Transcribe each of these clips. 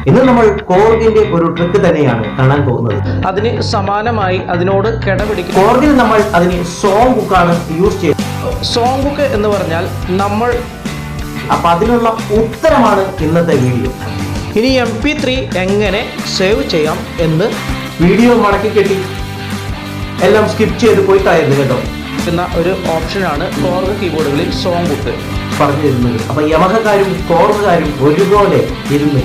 ഇന്ന് നമ്മൾ കോർഗിന്റെ ഒരു ട്രിക്ക് തന്നെയാണ് കാണാൻ പോകുന്നത്. അതിന് സമാനമായി അതിനോട് കിടപിടിക്കും കോർഗിൽ നമ്മൾ അതിന് സോങ് ബുക്കാണ് യൂസ് ചെയ്യുന്നത്. സോങ് ബുക്ക് എന്ന് പറഞ്ഞാൽ നമ്മൾ അപ്പൊ അതിനുള്ള ഉത്തരമാണ് ഇന്നത്തെ വീഡിയോ. ഇനി MP3 എങ്ങനെ സേവ് ചെയ്യാം എന്ന് വീഡിയോ മടക്കി കെട്ടി എല്ലാം സ്കിപ്പ് ചെയ്ത് പോയി തായിരുന്നു കേട്ടോ എന്ന ഒരു ഓപ്ഷനാണ് കോർഗ് കീബോർഡുകളിൽ സോങ് ബുക്ക് പറഞ്ഞു തരുന്നത്. അപ്പൊ യമഹക്കാരും കോർഗുകാരും ഒരുപോലെ ഇരുന്ന്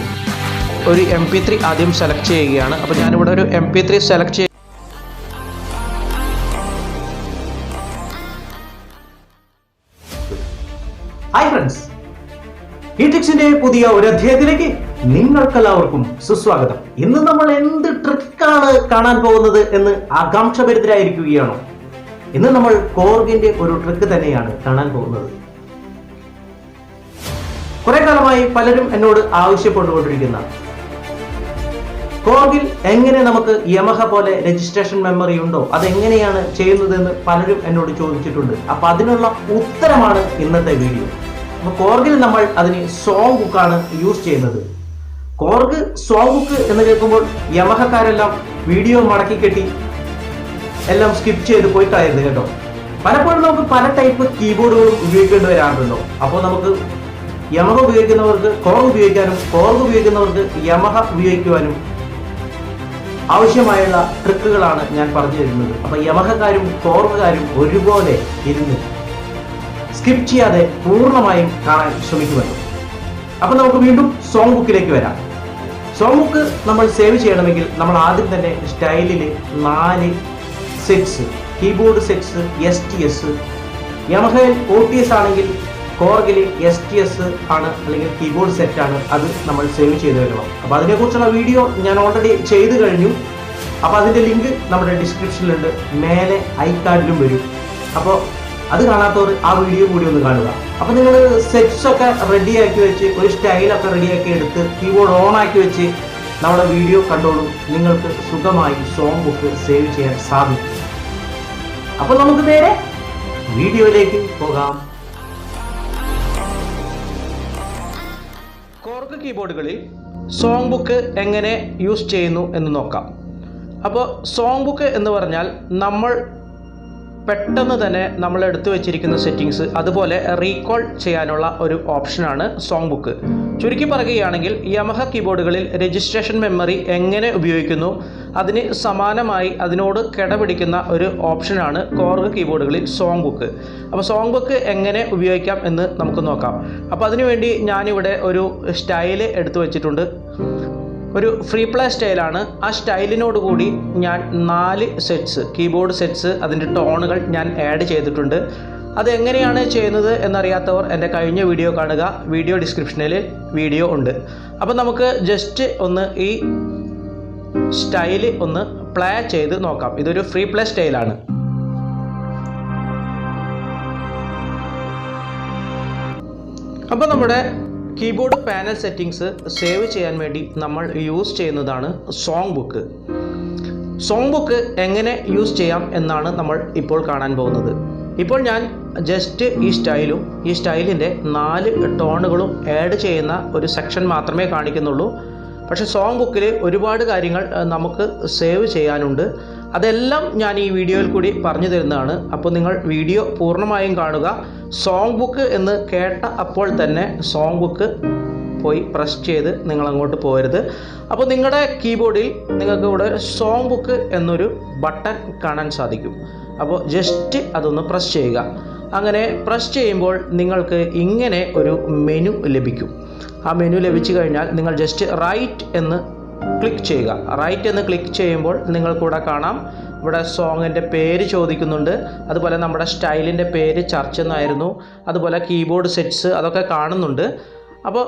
ഒരു MP3 ആദ്യം സെലക്ട് ചെയ്യുകയാണ്. അപ്പോൾ ഞാനിവിടെ ഒരു MP3 സെലക്ട് ചെയ്യും. ഹായ് ഫ്രണ്ട്സ്, കീട്രിക്സിന്റെ പുതിയ ഒരു അധ്യായത്തിലേക്ക് നിങ്ങൾക്കെല്ലാവർക്കും സുസ്വാഗതം. ഇന്ന് നമ്മൾ എന്ത് ട്രിക്കാണ് കാണാൻ പോകുന്നത് എന്ന് ആകാംക്ഷഭരിതരായിരിക്കുകയാണോ? ഇന്ന് നമ്മൾ കോർഗിന്റെ ഒരു ട്രിക്ക് തന്നെയാണ് കാണാൻ പോകുന്നത്. കുറെ കാലമായി പലരും എന്നോട് ആവശ്യപ്പെട്ടുകൊണ്ടിരിക്കുന്ന കോർഗിൽ എങ്ങനെ നമുക്ക് യമഹ പോലെ രജിസ്ട്രേഷൻ മെമ്മറി ഉണ്ടോ, അതെങ്ങനെയാണ് ചെയ്യുന്നതെന്ന് പലരും എന്നോട് ചോദിച്ചിട്ടുണ്ട്. അപ്പൊ അതിനുള്ള ഉത്തരമാണ് ഇന്നത്തെ വീഡിയോ. അപ്പൊ കോർഗിൽ നമ്മൾ അതിന് സോങ് ബുക്കാണ് യൂസ് ചെയ്യുന്നത്. കോർഗ് സോങ് ബുക്ക് എന്ന് കേൾക്കുമ്പോൾ യമഹക്കാരെല്ലാം വീഡിയോ മടക്കി കെട്ടി എല്ലാം സ്കിപ്പ് ചെയ്ത് പോയിട്ടായിരുന്നു കേട്ടോ. പലപ്പോഴും നമുക്ക് പല ടൈപ്പ് കീബോർഡുകളും ഉപയോഗിക്കേണ്ടി വരാറുണ്ടല്ലോ. അപ്പോൾ നമുക്ക് യമഹ ഉപയോഗിക്കുന്നവർക്ക് കോർഗ് ഉപയോഗിക്കാനും കോർഗ് ഉപയോഗിക്കുന്നവർക്ക് യമഹ ഉപയോഗിക്കുവാനും ആവശ്യമായുള്ള ട്രിക്കുകളാണ് ഞാൻ പറഞ്ഞു തരുന്നത്. അപ്പൊ യമഹക്കാരും കോർഗുകാരും ഒരുപോലെ ഇരുന്ന് സ്കിപ്പ് ചെയ്യാതെ പൂർണ്ണമായും കാണാൻ ശ്രമിക്കുമല്ലോ. അപ്പൊ നമുക്ക് വീണ്ടും സോങ് ബുക്കിലേക്ക് വരാം. സോങ് ബുക്ക് നമ്മൾ സേവ് ചെയ്യണമെങ്കിൽ നമ്മൾ ആദ്യം തന്നെ സ്റ്റൈലിൽ 4 sets keyboard sets STS, യമഹയിൽ OTS ആണെങ്കിൽ കോർഗിൽ STS ആണ്, അല്ലെങ്കിൽ കീബോർഡ് സെറ്റ് ആണ്. അത് നമ്മൾ സേവ് ചെയ്ത് വരണം. അപ്പോൾ അതിനെക്കുറിച്ചുള്ള വീഡിയോ ഞാൻ ഓൾറെഡി ചെയ്തു കഴിഞ്ഞു. അപ്പോൾ അതിൻ്റെ ലിങ്ക് നമ്മുടെ ഡിസ്ക്രിപ്ഷനിലുണ്ട്, മേലെ ഐകാർഡിലും വരും. അപ്പോൾ അത് കാണാത്തവർ ആ വീഡിയോ കൂടി ഒന്ന് കാണുക. അപ്പോൾ നിങ്ങൾ സെറ്റ്സ് ഒക്കെ റെഡിയാക്കി വെച്ച് ഒരു സ്റ്റൈലൊക്കെ റെഡിയാക്കി എടുത്ത് കീബോർഡ് ഓൺ ആക്കി വെച്ച് നമ്മുടെ വീഡിയോ കണ്ടോളൂ. നിങ്ങൾക്ക് സുഖമായി സോങ് ബുക്ക് സേവ് ചെയ്യാൻ സാധിക്കും. അപ്പോൾ നമുക്ക് നേരെ വീഡിയോയിലേക്ക് പോകാം. കോർഗ് കീബോർഡുകളിൽ സോങ് ബുക്ക് എങ്ങനെ യൂസ് ചെയ്യുന്നു എന്ന് നോക്കാം. അപ്പോൾ സോങ് ബുക്ക് എന്ന് പറഞ്ഞാൽ നമ്മൾ പെട്ടെന്ന് തന്നെ നമ്മൾ എടുത്തു വെച്ചിരിക്കുന്ന സെറ്റിങ്സ് അതുപോലെ റീകോൾ ചെയ്യാനുള്ള ഒരു ഓപ്ഷനാണ് സോങ് ബുക്ക്. ചുരുക്കി പറയുകയാണെങ്കിൽ യമഹ കീബോർഡുകളിൽ രജിസ്ട്രേഷൻ മെമ്മറി എങ്ങനെ ഉപയോഗിക്കുന്നു അതിന് സമാനമായി അതിനോട് കിടപിടിക്കുന്ന ഒരു ഓപ്ഷനാണ് കോർഗ് കീബോർഡുകളിൽ സോങ് ബുക്ക്. അപ്പോൾ സോങ് ബുക്ക് എങ്ങനെ ഉപയോഗിക്കാം എന്ന് നമുക്ക് നോക്കാം. അപ്പോൾ അതിനുവേണ്ടി ഞാനിവിടെ ഒരു സ്റ്റൈല് എടുത്തു വെച്ചിട്ടുണ്ട്. ഒരു ഫ്രീ പ്ലേ സ്റ്റൈലാണ്. ആ സ്റ്റൈലിനോട് കൂടി ഞാൻ 4 സെറ്റ്സ് കീബോർഡ് സെറ്റ്സ് അതിൻ്റെ ടോണുകൾ ഞാൻ ആഡ് ചെയ്തിട്ടുണ്ട്. അതെങ്ങനെയാണ് ചെയ്യുന്നത് എന്നറിയാത്തവർ എൻ്റെ കഴിഞ്ഞ വീഡിയോ കാണുക, വീഡിയോ ഡിസ്ക്രിപ്ഷനിൽ വീഡിയോ ഉണ്ട്. അപ്പോൾ നമുക്ക് ജസ്റ്റ് ഒന്ന് ഈ സ്റ്റൈല് ഒന്ന് പ്ലേ ചെയ്ത് നോക്കാം. ഇതൊരു ഫ്രീ പ്ലേ സ്റ്റൈലാണ്. അപ്പോൾ നമ്മുടെ കീബോർഡ് പാനൽ സെറ്റിങ്സ് സേവ് ചെയ്യാൻ വേണ്ടി നമ്മൾ യൂസ് ചെയ്യുന്നതാണ് സോങ് ബുക്ക്. സോങ് ബുക്ക് എങ്ങനെ യൂസ് ചെയ്യാം എന്നാണ് നമ്മൾ ഇപ്പോൾ കാണാൻ പോകുന്നത്. ഇപ്പോൾ ഞാൻ ജസ്റ്റ് ഈ സ്റ്റൈലും ഈ സ്റ്റൈലിൻ്റെ 4 ടോണുകളും ആഡ് ചെയ്യുന്ന ഒരു സെക്ഷൻ മാത്രമേ കാണിക്കുന്നുള്ളൂ. പക്ഷേ സോങ് ബുക്കിൽ ഒരുപാട് കാര്യങ്ങൾ നമുക്ക് സേവ് ചെയ്യാനുണ്ട്. അതെല്ലാം ഞാൻ ഈ വീഡിയോയിൽ കൂടി പറഞ്ഞു തരുന്നതാണ്. അപ്പോൾ നിങ്ങൾ വീഡിയോ പൂർണ്ണമായും കാണുക. സോങ് ബുക്ക് എന്ന് കേട്ട അപ്പോൾ തന്നെ സോങ് ബുക്ക് പോയി പ്രസ് ചെയ്ത് നിങ്ങൾ അങ്ങോട്ട് പോകരുത്. അപ്പോൾ നിങ്ങളുടെ കീബോർഡിൽ നിങ്ങൾക്ക് ഇവിടെ സോങ് ബുക്ക് എന്നൊരു ബട്ടൺ കാണാൻ സാധിക്കും. അപ്പോൾ ജസ്റ്റ് അതൊന്ന് പ്രസ് ചെയ്യുക. അങ്ങനെ പ്രസ് ചെയ്യുമ്പോൾ നിങ്ങൾക്ക് ഇങ്ങനെ ഒരു മെനു ലഭിക്കും. ആ മെനു ലഭിച്ചു കഴിഞ്ഞാൽ നിങ്ങൾ ജസ്റ്റ് റൈറ്റ് എന്ന് ക്ലിക്ക് ചെയ്യുക. റൈറ്റ് എന്ന് ക്ലിക്ക് ചെയ്യുമ്പോൾ നിങ്ങൾക്കിവിടെ കാണാം, ഇവിടെ സോങ്ങിൻ്റെ പേര് ചോദിക്കുന്നുണ്ട്. അതുപോലെ നമ്മുടെ സ്റ്റൈലിൻ്റെ പേര് ചർച്ച് എന്നായിരുന്നു. അതുപോലെ കീബോർഡ് സെറ്റ്സ് അതൊക്കെ കാണുന്നുണ്ട്. അപ്പോൾ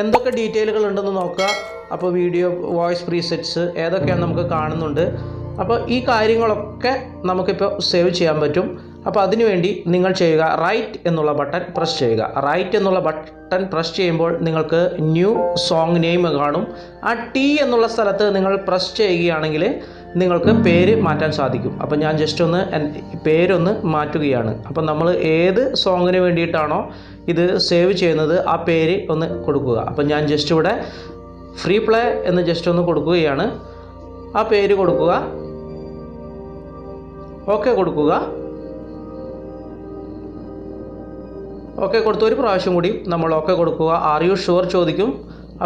എന്തൊക്കെ ഡീറ്റെയിലുകൾ ഉണ്ടെന്ന് നോക്കുക. അപ്പോൾ വീഡിയോ വോയിസ് പ്രീസെറ്റ്സ് ഏതൊക്കെയാണ് നമുക്ക് കാണുന്നുണ്ട്. അപ്പോൾ ഈ കാര്യങ്ങളൊക്കെ നമുക്കിപ്പോൾ സേവ് ചെയ്യാൻ പറ്റും. അപ്പോൾ അതിനുവേണ്ടി നിങ്ങൾ ചെയ്യുക, റൈറ്റ് എന്നുള്ള ബട്ടൺ പ്രസ് ചെയ്യുക. റൈറ്റ് എന്നുള്ള ബട്ടൺ പ്രസ് ചെയ്യുമ്പോൾ നിങ്ങൾക്ക് ന്യൂ സോങ് നെയിം കാണും. ആ T എന്നുള്ള സ്ഥലത്ത് നിങ്ങൾ പ്രസ് ചെയ്യുകയാണെങ്കിൽ നിങ്ങൾക്ക് പേര് മാറ്റാൻ സാധിക്കും. അപ്പോൾ ഞാൻ ജസ്റ്റ് ഒന്ന് പേരൊന്ന് മാറ്റുകയാണ്. അപ്പോൾ നമ്മൾ ഏത് സോങ്ങിന് വേണ്ടിയിട്ടാണോ ഇത് സേവ് ചെയ്യുന്നത് ആ പേര് ഒന്ന് കൊടുക്കുക. അപ്പോൾ ഞാൻ ജസ്റ്റ് ഇവിടെ ഫ്രീ പ്ലേ എന്ന് ജസ്റ്റ് ഒന്ന് കൊടുക്കുകയാണ്. ആ പേര് കൊടുക്കുക, ഓക്കെ കൊടുക്കുക. ഓക്കെ കൊടുത്ത് ഒരു പ്രാവശ്യം കൂടി നമ്മൾ ഓക്കെ കൊടുക്കുക. ആർ യു ഷുവർ ചോദിക്കും,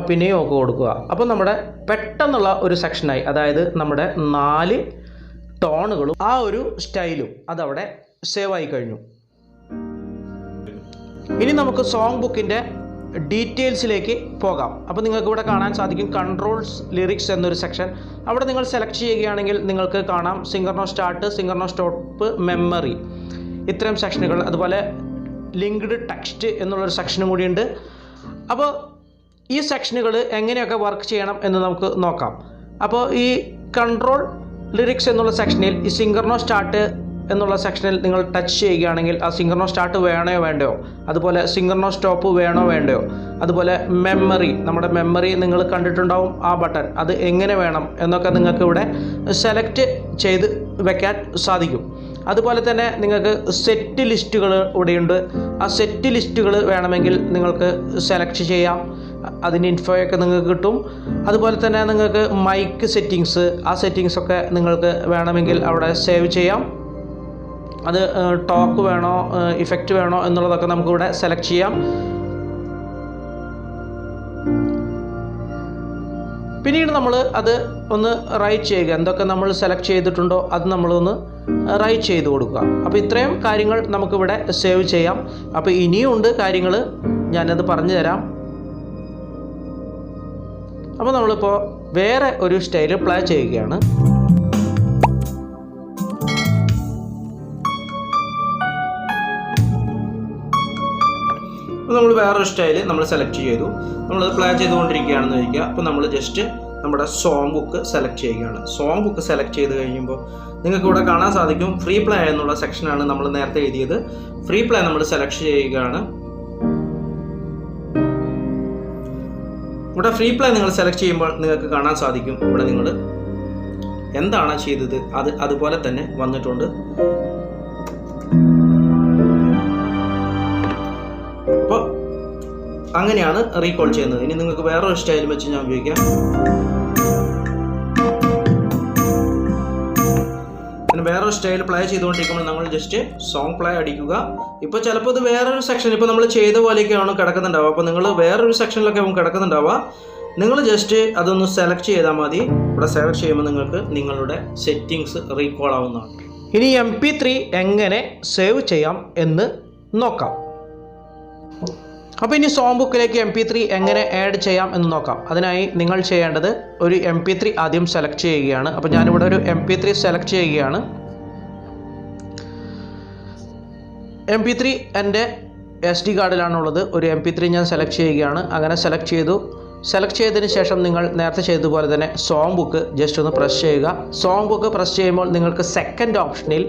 പിന്നെയും ഓക്കെ കൊടുക്കുക. അപ്പോൾ നമ്മുടെ പെട്ടെന്നുള്ള ഒരു സെക്ഷനായി, അതായത് നമ്മുടെ 4 ടോണുകളും ആ ഒരു സ്റ്റൈലും അതവിടെ സേവ് ആയി കഴിഞ്ഞു. ഇനി നമുക്ക് സോങ് ബുക്കിൻ്റെ ഡീറ്റെയിൽസിലേക്ക് പോകാം. അപ്പോൾ നിങ്ങൾക്ക് ഇവിടെ കാണാൻ സാധിക്കും കൺട്രോൾസ് ലിറിക്സ് എന്നൊരു സെക്ഷൻ. അവിടെ നിങ്ങൾ സെലക്ട് ചെയ്യുകയാണെങ്കിൽ നിങ്ങൾക്ക് കാണാം സിംഗർനോ സ്റ്റാർട്ട്, സിംഗർനോ സ്റ്റോപ്പ്, മെമ്മറി, ഇത്തരം സെക്ഷനുകൾ. അതുപോലെ ലിങ്ക്ഡ് ടെക്സ്റ്റ് എന്നുള്ളൊരു സെക്ഷനും കൂടിയുണ്ട്. അപ്പോൾ ഈ സെക്ഷനുകൾ എങ്ങനെയൊക്കെ വർക്ക് ചെയ്യണം എന്ന് നമുക്ക് നോക്കാം. അപ്പോൾ ഈ കൺട്രോൾ ലിറിക്സ് എന്നുള്ള സെക്ഷനിൽ ഈ സിംഗർനോ സ്റ്റാർട്ട് എന്നുള്ള സെക്ഷനിൽ നിങ്ങൾ ടച്ച് ചെയ്യുകയാണെങ്കിൽ ആ സിംഗർനോ സ്റ്റാർട്ട് വേണോ വേണ്ടയോ, അതുപോലെ സിംഗർനോ സ്റ്റോപ്പ് വേണോ വേണ്ടയോ, അതുപോലെ മെമ്മറി, നമ്മുടെ മെമ്മറി നിങ്ങൾ കണ്ടിട്ടുണ്ടാവും ആ ബട്ടൺ, അത് എങ്ങനെ വേണം എന്നൊക്കെ നിങ്ങൾക്ക് ഇവിടെ സെലക്ട് ചെയ്ത് വെക്കാൻ സാധിക്കും. അതുപോലെ തന്നെ നിങ്ങൾക്ക് സെറ്റ് ലിസ്റ്റുകൾ ഇവിടെയുണ്ട്. ആ സെറ്റ് ലിസ്റ്റുകൾ വേണമെങ്കിൽ നിങ്ങൾക്ക് സെലക്ട് ചെയ്യാം, അതിൻ്റെ ഇൻഫോയൊക്കെ നിങ്ങൾക്ക് കിട്ടും. അതുപോലെ തന്നെ നിങ്ങൾക്ക് മൈക്ക് സെറ്റിങ്സ്, ആ സെറ്റിങ്സൊക്കെ നിങ്ങൾക്ക് വേണമെങ്കിൽ അവിടെ സേവ് ചെയ്യാം. അത് ടോക്ക് വേണോ ഇഫക്റ്റ് വേണോ എന്നുള്ളതൊക്കെ നമുക്കിവിടെ സെലക്ട് ചെയ്യാം. പിന്നീട് നമ്മൾ അത് ഒന്ന് റൈറ്റ് ചെയ്യുക, എന്തൊക്കെ നമ്മൾ സെലക്ട് ചെയ്തിട്ടുണ്ടോ അത് നമ്മളൊന്ന് റൈറ്റ് ചെയ്ത് കൊടുക്കുക. അപ്പോൾ ഇത്രയും കാര്യങ്ങൾ നമുക്കിവിടെ സേവ് ചെയ്യാം. അപ്പോൾ ഇനിയും ഉണ്ട് കാര്യങ്ങൾ, ഞാനത് പറഞ്ഞു തരാം. അപ്പോൾ നമ്മളിപ്പോൾ വേറെ ഒരു സ്റ്റൈൽ പ്ലേ ചെയ്യുകയാണ്. അപ്പോൾ നമ്മൾ വേറൊരു സ്റ്റൈൽ നമ്മൾ സെലക്ട് ചെയ്തു, നമ്മൾ പ്ലേ ചെയ്തുകൊണ്ടിരിക്കുകയാണെന്ന് ചോദിക്കുക. അപ്പോൾ നമ്മൾ ജസ്റ്റ് നമ്മുടെ സോങ് ബുക്ക് സെലക്ട് ചെയ്യുകയാണ്. സോങ് ബുക്ക് സെലക്ട് ചെയ്ത് കഴിയുമ്പോൾ നിങ്ങൾക്ക് ഇവിടെ കാണാൻ സാധിക്കും ഫ്രീ പ്ലേ എന്നുള്ള സെക്ഷനാണ് നമ്മൾ നേരത്തെ എഴുതിയത്. ഫ്രീ പ്ലേ നമ്മൾ സെലക്ട് ചെയ്യുകയാണ്. ഇവിടെ ഫ്രീ പ്ലേ നിങ്ങൾ സെലക്ട് ചെയ്യുമ്പോൾ നിങ്ങൾക്ക് കാണാൻ സാധിക്കും ഇവിടെ നിങ്ങൾ എന്താണ് ചെയ്തത് അത് അതുപോലെ തന്നെ വന്നിട്ടുണ്ട്. അപ്പോൾ അങ്ങനെയാണ് റീകോൾ ചെയ്യുന്നത്. ഇനി നിങ്ങൾക്ക് വേറൊരു സ്റ്റൈൽ വെച്ച് ഞാൻ ഉപയോഗിക്കാം. വേറൊരു സ്റ്റൈൽ പ്ലേ ചെയ്തുകൊണ്ടിരിക്കുമ്പോൾ നമ്മൾ ജസ്റ്റ് സോങ് പ്ലേ അടിക്കുക. ഇപ്പോൾ ചിലപ്പോൾ ഇത് വേറൊരു സെക്ഷൻ, ഇപ്പോൾ നമ്മൾ ചെയ്ത പോലെയൊക്കെയാണ് കിടക്കുന്നുണ്ടാവുക. അപ്പോൾ നിങ്ങൾ വേറൊരു സെക്ഷനിലൊക്കെ കിടക്കുന്നുണ്ടാവുക. നിങ്ങൾ ജസ്റ്റ് അതൊന്ന് സെലക്ട് ചെയ്താൽ മതി. ഇവിടെ സെലക്ട് ചെയ്യുമ്പോൾ നിങ്ങൾക്ക് നിങ്ങളുടെ സെറ്റിങ്സ് റീകോൾ ആവുന്നതാണ്. ഇനി MP3 എങ്ങനെ സേവ് ചെയ്യാം എന്ന് നോക്കാം. അപ്പോൾ ഇനി സോങ് ബുക്കിലേക്ക് MP3 എങ്ങനെ ആഡ് ചെയ്യാം എന്ന് നോക്കാം. അതിനായി നിങ്ങൾ ചെയ്യേണ്ടത് ഒരു MP3 ആദ്യം സെലക്ട് ചെയ്യുകയാണ്. അപ്പോൾ ഞാനിവിടെ ഒരു MP3 സെലക്ട് ചെയ്യുകയാണ്. MP3 എൻ്റെ SD കാർഡിലാണുള്ളത്. ഒരു MP3 ഞാൻ സെലക്ട് ചെയ്യുകയാണ്. അങ്ങനെ സെലക്ട് ചെയ്തു. സെലക്ട് ചെയ്തതിന് ശേഷം നിങ്ങൾ നേരത്തെ ചെയ്തതുപോലെ തന്നെ സോങ് ബുക്ക് ജസ്റ്റ് ഒന്ന് പ്രസ് ചെയ്യുക. സോങ് ബുക്ക് പ്രസ് ചെയ്യുമ്പോൾ നിങ്ങൾക്ക് സെക്കൻഡ് ഓപ്ഷനിൽ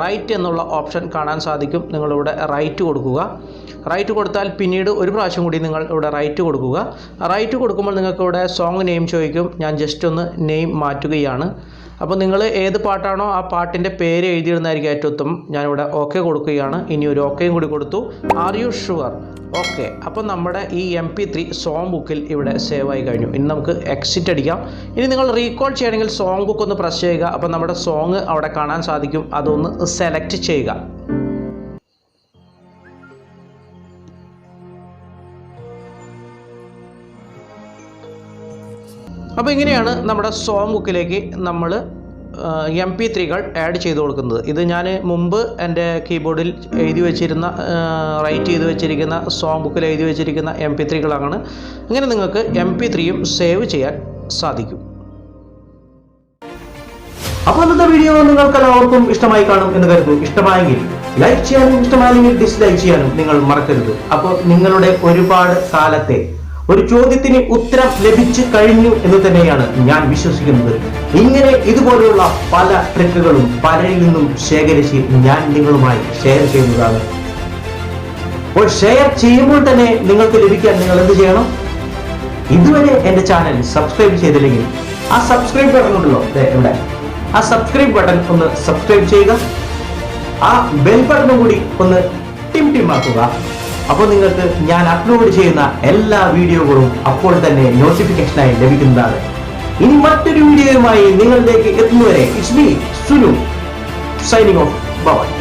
റൈറ്റ് എന്നുള്ള ഓപ്ഷൻ കാണാൻ സാധിക്കും. നിങ്ങളിവിടെ റൈറ്റ് കൊടുക്കുക. റൈറ്റ് കൊടുത്താൽ പിന്നീട് ഒരു പ്രാവശ്യം കൂടി നിങ്ങൾ ഇവിടെ റൈറ്റ് കൊടുക്കുക. റൈറ്റ് കൊടുക്കുമ്പോൾ നിങ്ങൾക്ക് ഇവിടെ സോങ് നെയിം ചോദിക്കും. ഞാൻ ജസ്റ്റ് ഒന്ന് നെയിം മാറ്റുകയാണ്. അപ്പോൾ നിങ്ങൾ ഏത് പാട്ടാണോ ആ പാട്ടിൻ്റെ പേര് എഴുതിയിടുന്നതായിരിക്കും ഏറ്റവും ഉത്തമം. ഞാനിവിടെ ഓക്കെ കൊടുക്കുകയാണ്. ഇനി ഒരു ഓക്കെയും കൂടി കൊടുത്തു. Are you sure? ഓക്കെ. അപ്പോൾ നമ്മുടെ ഈ MP3 സോങ് ബുക്കിൽ ഇവിടെ സേവ് ആയി കഴിഞ്ഞു. ഇനി നമുക്ക് എക്സിറ്റ് അടിക്കാം. ഇനി നിങ്ങൾ റീകോൾ ചെയ്യണമെങ്കിൽ സോങ് ബുക്ക് ഒന്ന് പ്രസ് ചെയ്യുക. അപ്പോൾ നമ്മുടെ സോങ് അവിടെ കാണാൻ സാധിക്കും. അതൊന്ന് സെലക്ട് ചെയ്യുക. അപ്പോൾ ഇങ്ങനെയാണ് നമ്മുടെ സോങ് ബുക്കിലേക്ക് നമ്മൾ MP3കൾ ആഡ് ചെയ്ത് കൊടുക്കുന്നത്. ഇത് ഞാൻ മുമ്പ് എൻ്റെ കീബോർഡിൽ എഴുതി വെച്ചിരുന്ന റൈറ്റ് ചെയ്ത് വെച്ചിരിക്കുന്ന സോങ് ബുക്കിൽ എഴുതി വെച്ചിരിക്കുന്ന MP3കളാണ്. ഇങ്ങനെ നിങ്ങൾക്ക് MP3യും സേവ് ചെയ്യാൻ സാധിക്കും. അപ്പോൾ ഇന്നത്തെ വീഡിയോ നിങ്ങൾക്ക് എല്ലാവർക്കും ഇഷ്ടമായി കാണും എന്ന് കരുതുന്നു. ഇഷ്ടമായെങ്കിൽ ലൈക്ക് ചെയ്യാനും ഇഷ്ടമായെങ്കിൽ ഡിസ്ലൈക്ക് ചെയ്യാനും നിങ്ങൾ മറക്കരുത്. അപ്പോൾ നിങ്ങളുടെ ഒരുപാട് കാലത്തെ ഒരു ചോദ്യത്തിന് ഉത്തരം ലഭിച്ചു കഴിഞ്ഞു എന്ന് തന്നെയാണ് ഞാൻ വിശ്വസിക്കുന്നത്. ഇങ്ങനെ ഇതുപോലെയുള്ള പല ട്രിക്കുകളും പലരിൽ നിന്നും ശേഖരിച്ച് ഞാൻ നിങ്ങളുമായി ഷെയർ ചെയ്യുന്നതാണ്. അപ്പോൾ ഷെയർ ചെയ്യുമ്പോൾ തന്നെ നിങ്ങൾക്ക് ലഭിക്കാൻ നിങ്ങൾ എന്ത് ചെയ്യണം? ഇതുവരെ എന്റെ ചാനൽ സബ്സ്ക്രൈബ് ചെയ്തില്ലെങ്കിൽ ആ സബ്സ്ക്രൈബ് ബട്ടൺ ഉണ്ടല്ലോ ഇവിടെ, ആ സബ്സ്ക്രൈബ് ബട്ടൺ ഒന്ന് സബ്സ്ക്രൈബ് ചെയ്യുക. ആ ബെൽ ബട്ടണും കൂടി ഒന്ന് ടിം ആക്കുക. അപ്പോൾ നിങ്ങൾക്ക് ഞാൻ അപ്ലോഡ് ചെയ്യുന്ന എല്ലാ വീഡിയോകളും അപ്പോൾ തന്നെ നോട്ടിഫിക്കേഷനായി ലഭിക്കുന്നതാണ്. ഇനി മറ്റൊരു വീഡിയോയുമായി നിങ്ങളിലേക്ക് എത്തുന്നവരെ it's me Sunu signing off. By.